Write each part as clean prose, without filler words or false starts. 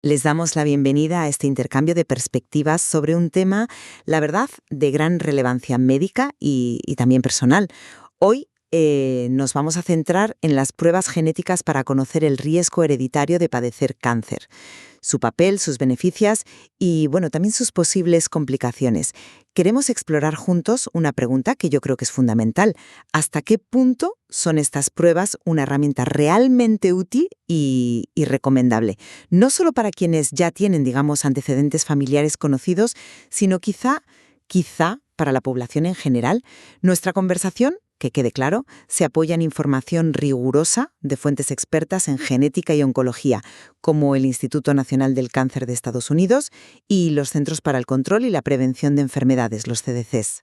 Les damos la bienvenida a este intercambio de perspectivas sobre un tema, la verdad, de gran relevancia médica y también personal. Hoy nos vamos a centrar en las pruebas genéticas para conocer el riesgo hereditario de padecer cáncer, su papel, sus beneficios y, bueno, también sus posibles complicaciones. Queremos explorar juntos una pregunta que yo creo que es fundamental. ¿Hasta qué punto son estas pruebas una herramienta realmente útil y recomendable? No solo para quienes ya tienen, digamos, antecedentes familiares conocidos, sino quizá para la población en general. Nuestra conversación, que quede claro, se apoya en información rigurosa de fuentes expertas en genética y oncología, como el Instituto Nacional del Cáncer de Estados Unidos y los Centros para el Control y la Prevención de Enfermedades, los CDCs.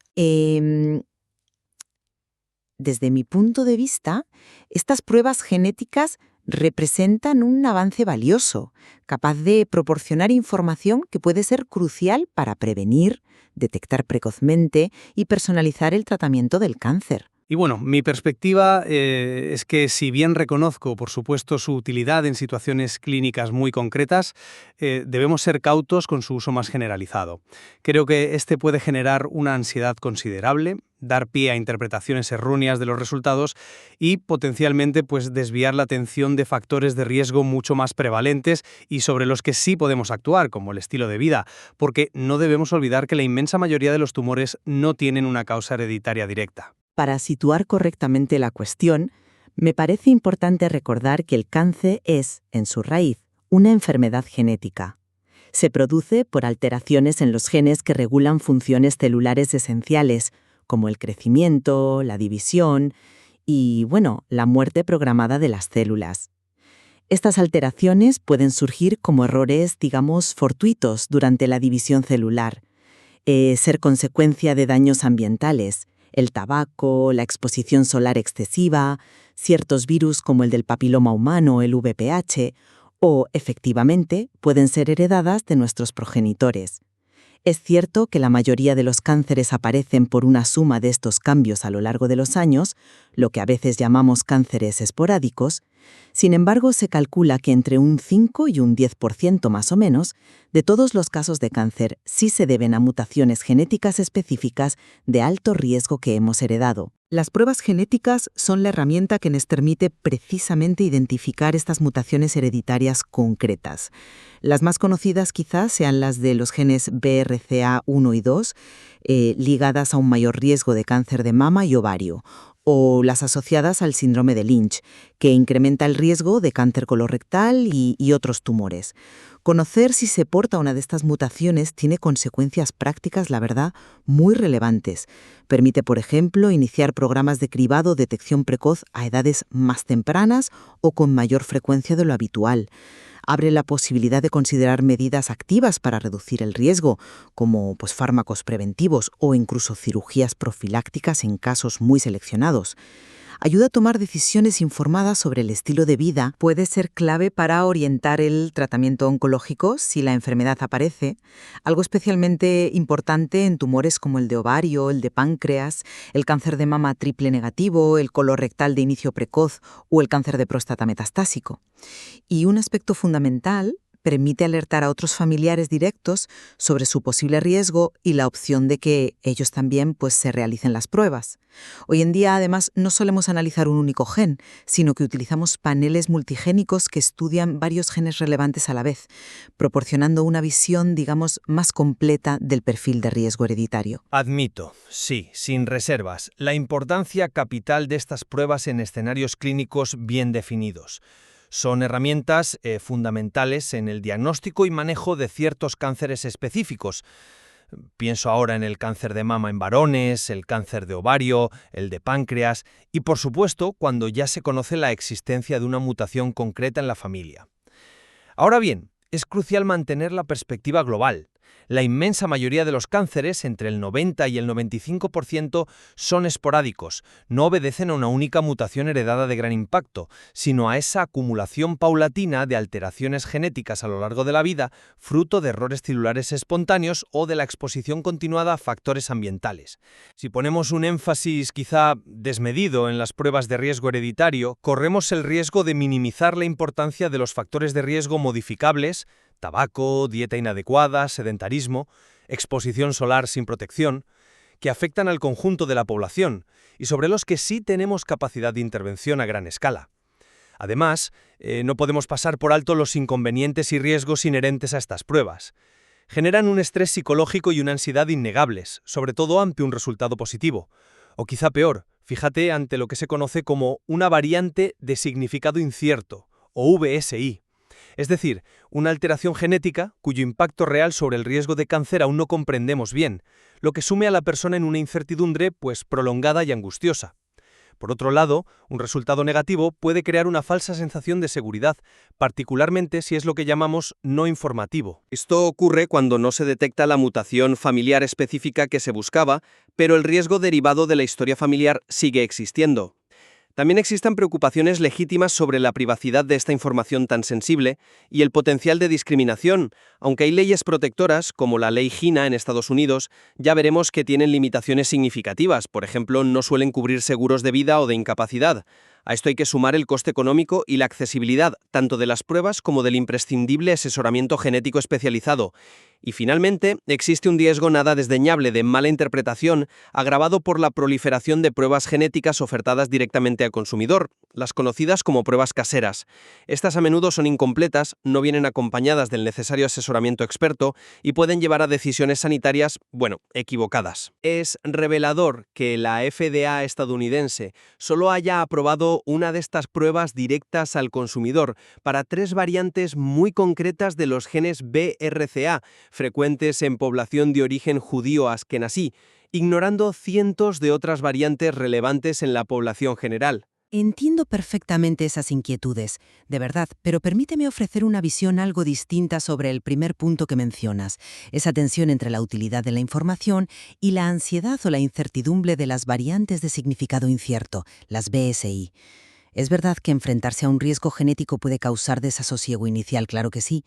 Desde mi punto de vista, estas pruebas genéticas representan un avance valioso, capaz de proporcionar información que puede ser crucial para prevenir, detectar precozmente y personalizar el tratamiento del cáncer. Y bueno, mi perspectiva es que si bien reconozco, por supuesto, su utilidad en situaciones clínicas muy concretas, debemos ser cautos con su uso más generalizado. Creo que este puede generar una ansiedad considerable, dar pie a interpretaciones erróneas de los resultados y potencialmente desviar la atención de factores de riesgo mucho más prevalentes y sobre los que sí podemos actuar, como el estilo de vida, porque no debemos olvidar que la inmensa mayoría de los tumores no tienen una causa hereditaria directa. Para situar correctamente la cuestión, me parece importante recordar que el cáncer es, en su raíz, una enfermedad genética. Se produce por alteraciones en los genes que regulan funciones celulares esenciales, como el crecimiento, la división y, la muerte programada de las células. Estas alteraciones pueden surgir como errores, digamos, fortuitos durante la división celular, ser consecuencia de daños ambientales, el tabaco, la exposición solar excesiva, ciertos virus como el del papiloma humano, el VPH, o, efectivamente, pueden ser heredadas de nuestros progenitores. Es cierto que la mayoría de los cánceres aparecen por una suma de estos cambios a lo largo de los años, lo que a veces llamamos cánceres esporádicos. Sin embargo, se calcula que entre un 5 y un 10% más o menos de todos los casos de cáncer sí se deben a mutaciones genéticas específicas de alto riesgo que hemos heredado. Las pruebas genéticas son la herramienta que nos permite precisamente identificar estas mutaciones hereditarias concretas. Las más conocidas quizás sean las de los genes BRCA1 y 2, ligadas a un mayor riesgo de cáncer de mama y ovario, o las asociadas al síndrome de Lynch, que incrementa el riesgo de cáncer colorectal y otros tumores. Conocer si se porta una de estas mutaciones tiene consecuencias prácticas, la verdad, muy relevantes. Permite, por ejemplo, iniciar programas de cribado o detección precoz a edades más tempranas o con mayor frecuencia de lo habitual. Abre la posibilidad de considerar medidas activas para reducir el riesgo, como fármacos preventivos o incluso cirugías profilácticas en casos muy seleccionados. Ayuda a tomar decisiones informadas sobre el estilo de vida, puede ser clave para orientar el tratamiento oncológico si la enfermedad aparece, algo especialmente importante en tumores como el de ovario, el de páncreas, el cáncer de mama triple negativo, el colorectal de inicio precoz o el cáncer de próstata metastásico. Y un aspecto fundamental, permite alertar a otros familiares directos sobre su posible riesgo y la opción de que ellos también se realicen las pruebas. Hoy en día, además, no solemos analizar un único gen, sino que utilizamos paneles multigénicos que estudian varios genes relevantes a la vez, proporcionando una visión, digamos, más completa del perfil de riesgo hereditario. Admito, sí, sin reservas, la importancia capital de estas pruebas en escenarios clínicos bien definidos. Son herramientas fundamentales en el diagnóstico y manejo de ciertos cánceres específicos. Pienso ahora en el cáncer de mama en varones, el cáncer de ovario, el de páncreas y, por supuesto, cuando ya se conoce la existencia de una mutación concreta en la familia. Ahora bien, es crucial mantener la perspectiva global. La inmensa mayoría de los cánceres, entre el 90 y el 95%, son esporádicos, no obedecen a una única mutación heredada de gran impacto, sino a esa acumulación paulatina de alteraciones genéticas a lo largo de la vida, fruto de errores celulares espontáneos o de la exposición continuada a factores ambientales. Si ponemos un énfasis quizá desmedido en las pruebas de riesgo hereditario, corremos el riesgo de minimizar la importancia de los factores de riesgo modificables, tabaco, dieta inadecuada, sedentarismo, exposición solar sin protección, que afectan al conjunto de la población y sobre los que sí tenemos capacidad de intervención a gran escala. Además, no podemos pasar por alto los inconvenientes y riesgos inherentes a estas pruebas. Generan un estrés psicológico y una ansiedad innegables, sobre todo ante un resultado positivo. O quizá peor, fíjate ante lo que se conoce como una variante de significado incierto, o VSI. Es decir, una alteración genética cuyo impacto real sobre el riesgo de cáncer aún no comprendemos bien, lo que sume a la persona en una incertidumbre prolongada y angustiosa. Por otro lado, un resultado negativo puede crear una falsa sensación de seguridad, particularmente si es lo que llamamos no informativo. Esto ocurre cuando no se detecta la mutación familiar específica que se buscaba, pero el riesgo derivado de la historia familiar sigue existiendo. También existen preocupaciones legítimas sobre la privacidad de esta información tan sensible y el potencial de discriminación, aunque hay leyes protectoras, como la ley GINA en Estados Unidos, ya veremos que tienen limitaciones significativas, por ejemplo, no suelen cubrir seguros de vida o de incapacidad. A esto hay que sumar el coste económico y la accesibilidad, tanto de las pruebas como del imprescindible asesoramiento genético especializado. Y finalmente, existe un riesgo nada desdeñable de mala interpretación, agravado por la proliferación de pruebas genéticas ofertadas directamente al consumidor, las conocidas como pruebas caseras. Estas a menudo son incompletas, no vienen acompañadas del necesario asesoramiento experto y pueden llevar a decisiones sanitarias, equivocadas. Es revelador que la FDA estadounidense solo haya aprobado una de estas pruebas directas al consumidor para 3 variantes muy concretas de los genes BRCA, frecuentes en población de origen judío askenazí, ignorando cientos de otras variantes relevantes en la población general. Entiendo perfectamente esas inquietudes, de verdad, pero permíteme ofrecer una visión algo distinta sobre el primer punto que mencionas, esa tensión entre la utilidad de la información y la ansiedad o la incertidumbre de las variantes de significado incierto, las BSI. Es verdad que enfrentarse a un riesgo genético puede causar desasosiego inicial, claro que sí.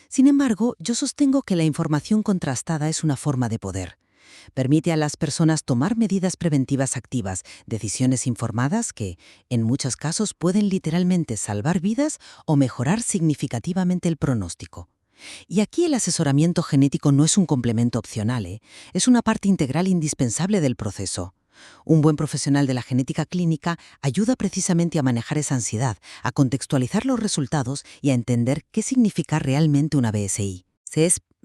Sin embargo, yo sostengo que la información contrastada es una forma de poder. Permite a las personas tomar medidas preventivas activas, decisiones informadas que, en muchos casos, pueden literalmente salvar vidas o mejorar significativamente el pronóstico. Y aquí el asesoramiento genético no es un complemento opcional, es una parte integral indispensable del proceso. Un buen profesional de la genética clínica ayuda precisamente a manejar esa ansiedad, a contextualizar los resultados y a entender qué significa realmente una BSI.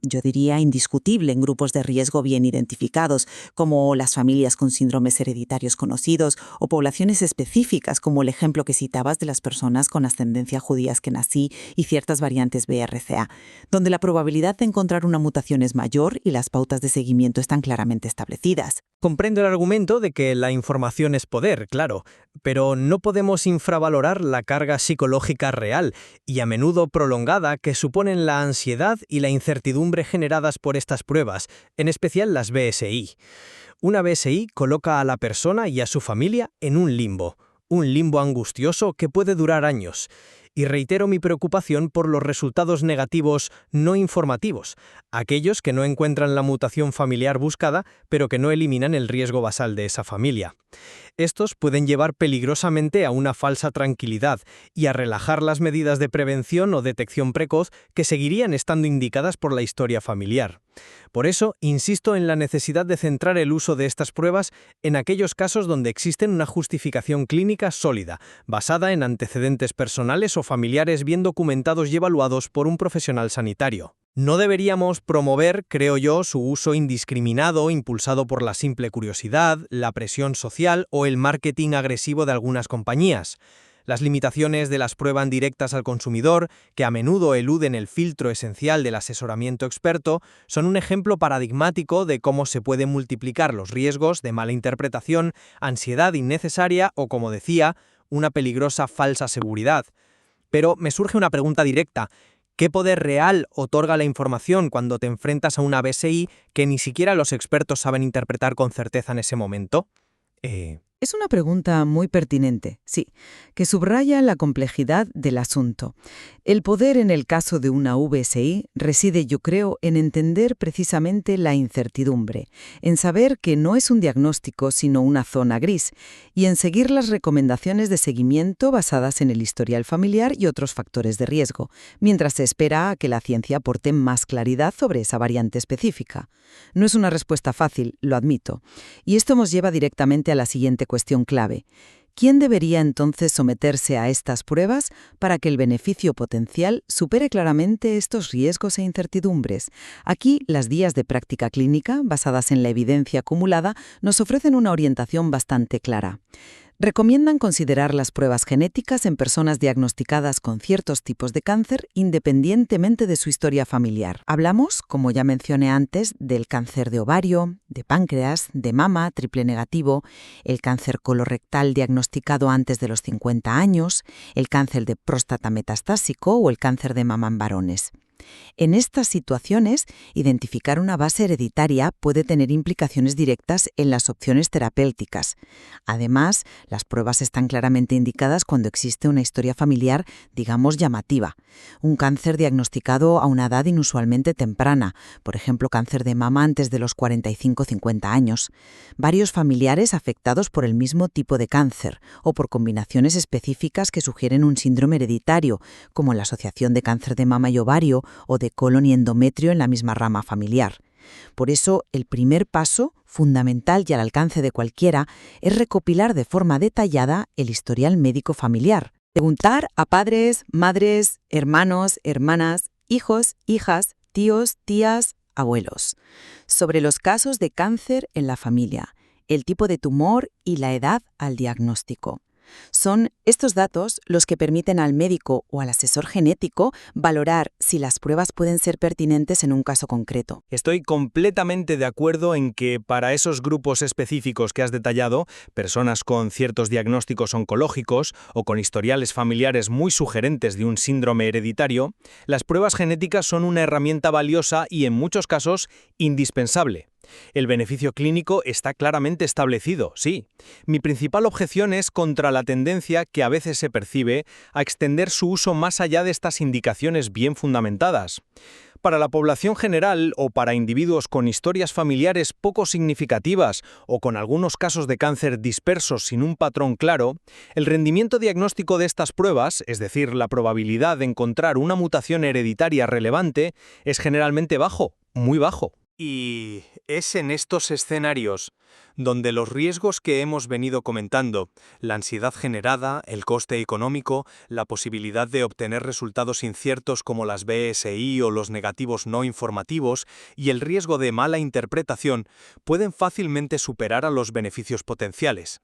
Yo diría, indiscutible en grupos de riesgo bien identificados, como las familias con síndromes hereditarios conocidos o poblaciones específicas, como el ejemplo que citabas de las personas con ascendencia judía askenazí y ciertas variantes BRCA, donde la probabilidad de encontrar una mutación es mayor y las pautas de seguimiento están claramente establecidas. Comprendo el argumento de que la información es poder, claro, pero no podemos infravalorar la carga psicológica real y a menudo prolongada que suponen la ansiedad y la incertidumbre generadas por estas pruebas, en especial las BSI. Una BSI coloca a la persona y a su familia en un limbo angustioso que puede durar años. Y reitero mi preocupación por los resultados negativos no informativos, aquellos que no encuentran la mutación familiar buscada, pero que no eliminan el riesgo basal de esa familia. Estos pueden llevar peligrosamente a una falsa tranquilidad y a relajar las medidas de prevención o detección precoz que seguirían estando indicadas por la historia familiar. Por eso, insisto en la necesidad de centrar el uso de estas pruebas en aquellos casos donde existen una justificación clínica sólida, basada en antecedentes personales o familiares bien documentados y evaluados por un profesional sanitario. No deberíamos promover, creo yo, su uso indiscriminado impulsado por la simple curiosidad, la presión social o el marketing agresivo de algunas compañías. Las limitaciones de las pruebas directas al consumidor, que a menudo eluden el filtro esencial del asesoramiento experto, son un ejemplo paradigmático de cómo se pueden multiplicar los riesgos de mala interpretación, ansiedad innecesaria o, como decía, una peligrosa falsa seguridad. Pero me surge una pregunta directa. ¿Qué poder real otorga la información cuando te enfrentas a una BSI que ni siquiera los expertos saben interpretar con certeza en ese momento? Es una pregunta muy pertinente, sí, que subraya la complejidad del asunto. El poder en el caso de una VSI reside, yo creo, en entender precisamente la incertidumbre, en saber que no es un diagnóstico sino una zona gris, y en seguir las recomendaciones de seguimiento basadas en el historial familiar y otros factores de riesgo, mientras se espera a que la ciencia aporte más claridad sobre esa variante específica. No es una respuesta fácil, lo admito, y esto nos lleva directamente a la siguiente cuestión clave. ¿Quién debería entonces someterse a estas pruebas para que el beneficio potencial supere claramente estos riesgos e incertidumbres? Aquí, las guías de práctica clínica, basadas en la evidencia acumulada, nos ofrecen una orientación bastante clara. Recomiendan considerar las pruebas genéticas en personas diagnosticadas con ciertos tipos de cáncer independientemente de su historia familiar. Hablamos, como ya mencioné antes, del cáncer de ovario, de páncreas, de mama, triple negativo, el cáncer colorectal diagnosticado antes de los 50 años, el cáncer de próstata metastásico o el cáncer de mama en varones. En estas situaciones, identificar una base hereditaria puede tener implicaciones directas en las opciones terapéuticas. Además, las pruebas están claramente indicadas cuando existe una historia familiar, digamos, llamativa. Un cáncer diagnosticado a una edad inusualmente temprana, por ejemplo, cáncer de mama antes de los 45-50 años. Varios familiares afectados por el mismo tipo de cáncer o por combinaciones específicas que sugieren un síndrome hereditario, como la asociación de cáncer de mama y ovario o de colon y endometrio en la misma rama familiar. Por eso, el primer paso, fundamental y al alcance de cualquiera, es recopilar de forma detallada el historial médico familiar. Preguntar a padres, madres, hermanos, hermanas, hijos, hijas, tíos, tías, abuelos, sobre los casos de cáncer en la familia, el tipo de tumor y la edad al diagnóstico. Son estos datos los que permiten al médico o al asesor genético valorar si las pruebas pueden ser pertinentes en un caso concreto. Estoy completamente de acuerdo en que para esos grupos específicos que has detallado, personas con ciertos diagnósticos oncológicos o con historiales familiares muy sugerentes de un síndrome hereditario, las pruebas genéticas son una herramienta valiosa y en muchos casos indispensable. El beneficio clínico está claramente establecido, sí. Mi principal objeción es contra la tendencia que a veces se percibe a extender su uso más allá de estas indicaciones bien fundamentadas. Para la población general o para individuos con historias familiares poco significativas o con algunos casos de cáncer dispersos sin un patrón claro, el rendimiento diagnóstico de estas pruebas, es decir, la probabilidad de encontrar una mutación hereditaria relevante, es generalmente bajo, muy bajo. Y es en estos escenarios donde los riesgos que hemos venido comentando, la ansiedad generada, el coste económico, la posibilidad de obtener resultados inciertos como las BSI o los negativos no informativos y el riesgo de mala interpretación, pueden fácilmente superar a los beneficios potenciales.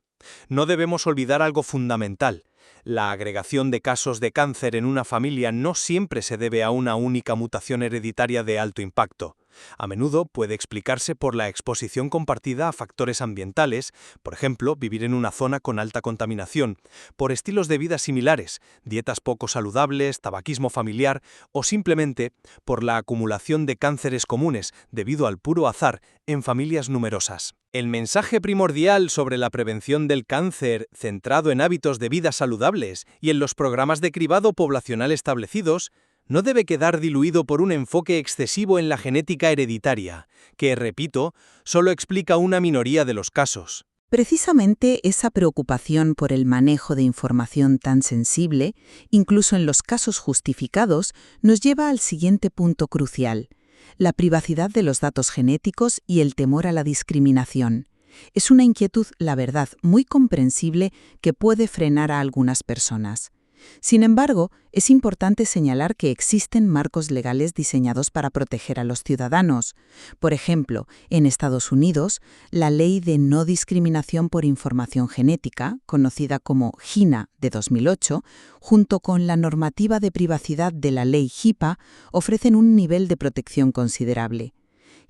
No debemos olvidar algo fundamental. La agregación de casos de cáncer en una familia no siempre se debe a una única mutación hereditaria de alto impacto. A menudo puede explicarse por la exposición compartida a factores ambientales, por ejemplo, vivir en una zona con alta contaminación, por estilos de vida similares, dietas poco saludables, tabaquismo familiar o simplemente por la acumulación de cánceres comunes debido al puro azar en familias numerosas. El mensaje primordial sobre la prevención del cáncer, centrado en hábitos de vida saludables y en los programas de cribado poblacional establecidos, no debe quedar diluido por un enfoque excesivo en la genética hereditaria, que, repito, solo explica una minoría de los casos. Precisamente esa preocupación por el manejo de información tan sensible, incluso en los casos justificados, nos lleva al siguiente punto crucial: la privacidad de los datos genéticos y el temor a la discriminación. Es una inquietud, la verdad, muy comprensible que puede frenar a algunas personas. Sin embargo, es importante señalar que existen marcos legales diseñados para proteger a los ciudadanos. Por ejemplo, en Estados Unidos, la Ley de No Discriminación por Información Genética, conocida como GINA de 2008, junto con la normativa de privacidad de la Ley HIPAA, ofrecen un nivel de protección considerable.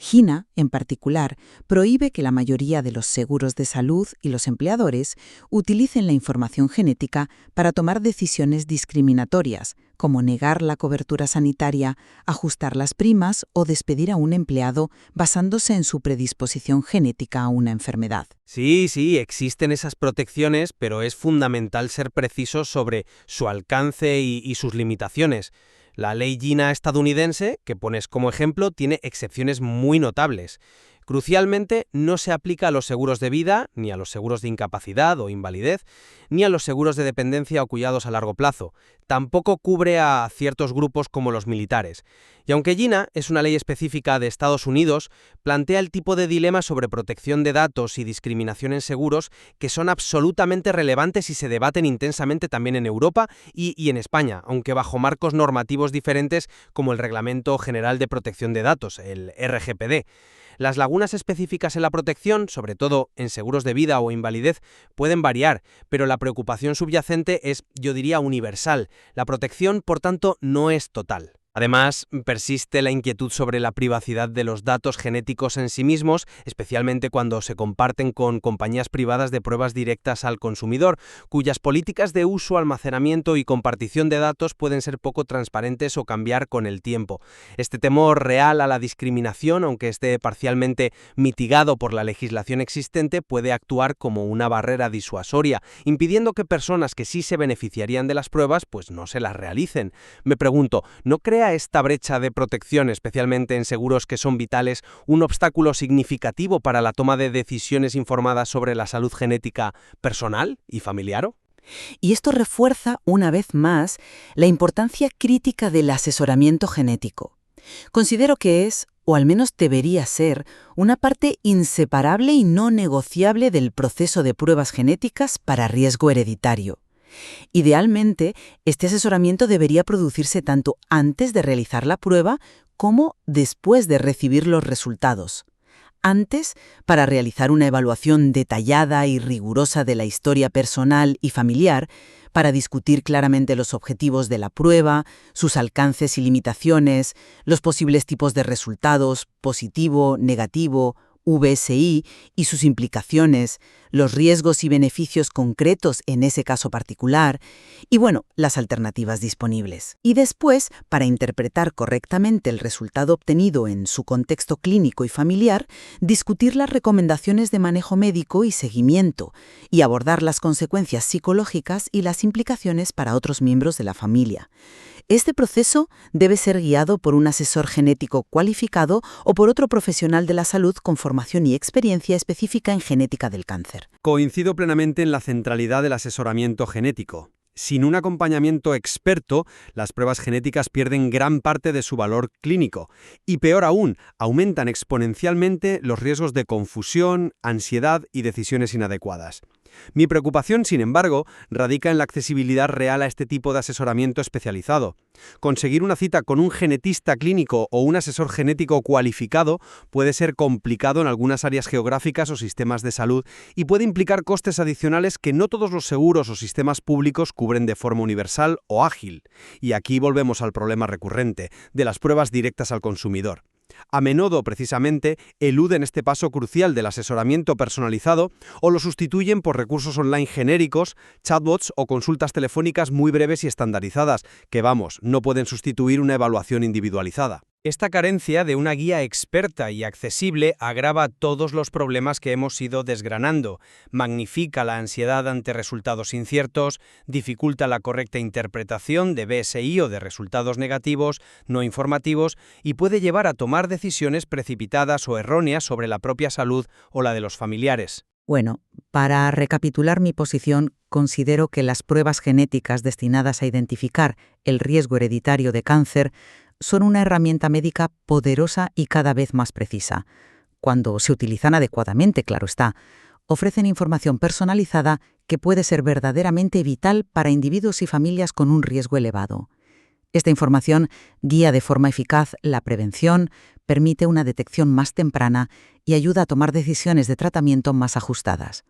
GINA, en particular, prohíbe que la mayoría de los seguros de salud y los empleadores utilicen la información genética para tomar decisiones discriminatorias, como negar la cobertura sanitaria, ajustar las primas o despedir a un empleado basándose en su predisposición genética a una enfermedad. Sí, existen esas protecciones, pero es fundamental ser precisos sobre su alcance y sus limitaciones. La ley GINA estadounidense, que pones como ejemplo, tiene excepciones muy notables. Crucialmente, no se aplica a los seguros de vida, ni a los seguros de incapacidad o invalidez, ni a los seguros de dependencia o cuidados a largo plazo. Tampoco cubre a ciertos grupos como los militares. Y aunque GINA es una ley específica de Estados Unidos, plantea el tipo de dilema sobre protección de datos y discriminación en seguros que son absolutamente relevantes y se debaten intensamente también en Europa y en España, aunque bajo marcos normativos diferentes como el Reglamento General de Protección de Datos, el RGPD. Las lagunas específicas en la protección, sobre todo en seguros de vida o invalidez, pueden variar, pero la preocupación subyacente es, yo diría, universal. La protección, por tanto, no es total. Además, persiste la inquietud sobre la privacidad de los datos genéticos en sí mismos, especialmente cuando se comparten con compañías privadas de pruebas directas al consumidor, cuyas políticas de uso, almacenamiento y compartición de datos pueden ser poco transparentes o cambiar con el tiempo. Este temor real a la discriminación, aunque esté parcialmente mitigado por la legislación existente, puede actuar como una barrera disuasoria, impidiendo que personas que sí se beneficiarían de las pruebas, pues no se las realicen. Me pregunto, ¿no crea esta brecha de protección, especialmente en seguros que son vitales, un obstáculo significativo para la toma de decisiones informadas sobre la salud genética personal y familiar? Y esto refuerza, una vez más, la importancia crítica del asesoramiento genético. Considero que es, o al menos debería ser, una parte inseparable y no negociable del proceso de pruebas genéticas para riesgo hereditario. Idealmente, este asesoramiento debería producirse tanto antes de realizar la prueba como después de recibir los resultados. Antes, para realizar una evaluación detallada y rigurosa de la historia personal y familiar, para discutir claramente los objetivos de la prueba, sus alcances y limitaciones, los posibles tipos de resultados, positivo, negativo, VSI y sus implicaciones, los riesgos y beneficios concretos en ese caso particular y, las alternativas disponibles. Y después, para interpretar correctamente el resultado obtenido en su contexto clínico y familiar, discutir las recomendaciones de manejo médico y seguimiento y abordar las consecuencias psicológicas y las implicaciones para otros miembros de la familia. Este proceso debe ser guiado por un asesor genético cualificado o por otro profesional de la salud con formación y experiencia específica en genética del cáncer. Coincido plenamente en la centralidad del asesoramiento genético. Sin un acompañamiento experto, las pruebas genéticas pierden gran parte de su valor clínico y, peor aún, aumentan exponencialmente los riesgos de confusión, ansiedad y decisiones inadecuadas. Mi preocupación, sin embargo, radica en la accesibilidad real a este tipo de asesoramiento especializado. Conseguir una cita con un genetista clínico o un asesor genético cualificado puede ser complicado en algunas áreas geográficas o sistemas de salud y puede implicar costes adicionales que no todos los seguros o sistemas públicos cubren de forma universal o ágil. Y aquí volvemos al problema recurrente de las pruebas directas al consumidor. A menudo, precisamente, eluden este paso crucial del asesoramiento personalizado o lo sustituyen por recursos online genéricos, chatbots o consultas telefónicas muy breves y estandarizadas, que no pueden sustituir una evaluación individualizada. Esta carencia de una guía experta y accesible agrava todos los problemas que hemos ido desgranando, magnifica la ansiedad ante resultados inciertos, dificulta la correcta interpretación de BSI o de resultados negativos, no informativos, y puede llevar a tomar decisiones precipitadas o erróneas sobre la propia salud o la de los familiares. Para recapitular mi posición, considero que las pruebas genéticas destinadas a identificar el riesgo hereditario de cáncer son una herramienta médica poderosa y cada vez más precisa. Cuando se utilizan adecuadamente, claro está, ofrecen información personalizada que puede ser verdaderamente vital para individuos y familias con un riesgo elevado. Esta información guía de forma eficaz la prevención, permite una detección más temprana y ayuda a tomar decisiones de tratamiento más ajustadas.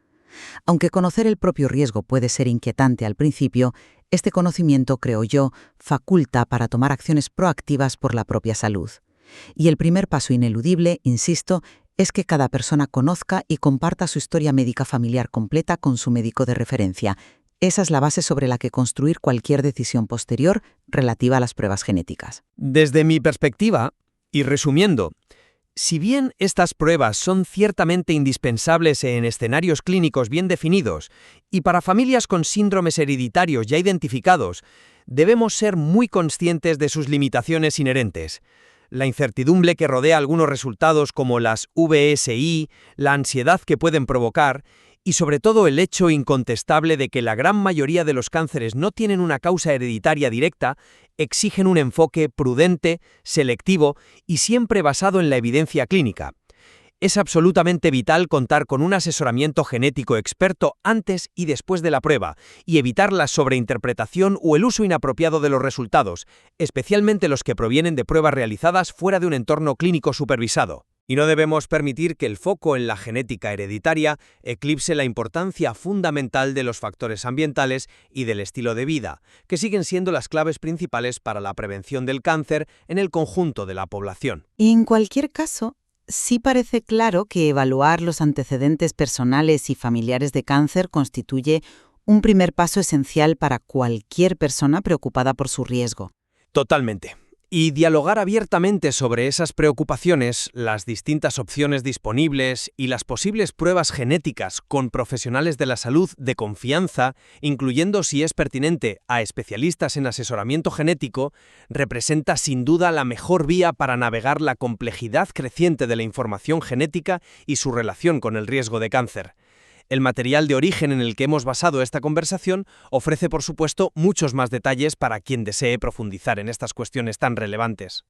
Aunque conocer el propio riesgo puede ser inquietante al principio, este conocimiento, creo yo, faculta para tomar acciones proactivas por la propia salud. Y el primer paso ineludible, insisto, es que cada persona conozca y comparta su historia médica familiar completa con su médico de referencia. Esa es la base sobre la que construir cualquier decisión posterior relativa a las pruebas genéticas. Desde mi perspectiva, y resumiendo, si bien estas pruebas son ciertamente indispensables en escenarios clínicos bien definidos y para familias con síndromes hereditarios ya identificados, debemos ser muy conscientes de sus limitaciones inherentes. La incertidumbre que rodea algunos resultados como las VSI, la ansiedad que pueden provocar y sobre todo el hecho incontestable de que la gran mayoría de los cánceres no tienen una causa hereditaria directa, exigen un enfoque prudente, selectivo y siempre basado en la evidencia clínica. Es absolutamente vital contar con un asesoramiento genético experto antes y después de la prueba y evitar la sobreinterpretación o el uso inapropiado de los resultados, especialmente los que provienen de pruebas realizadas fuera de un entorno clínico supervisado. Y no debemos permitir que el foco en la genética hereditaria eclipse la importancia fundamental de los factores ambientales y del estilo de vida, que siguen siendo las claves principales para la prevención del cáncer en el conjunto de la población. En cualquier caso, sí parece claro que evaluar los antecedentes personales y familiares de cáncer constituye un primer paso esencial para cualquier persona preocupada por su riesgo. Totalmente. Y dialogar abiertamente sobre esas preocupaciones, las distintas opciones disponibles y las posibles pruebas genéticas con profesionales de la salud de confianza, incluyendo si es pertinente a especialistas en asesoramiento genético, representa sin duda la mejor vía para navegar la complejidad creciente de la información genética y su relación con el riesgo de cáncer. El material de origen en el que hemos basado esta conversación ofrece, por supuesto, muchos más detalles para quien desee profundizar en estas cuestiones tan relevantes.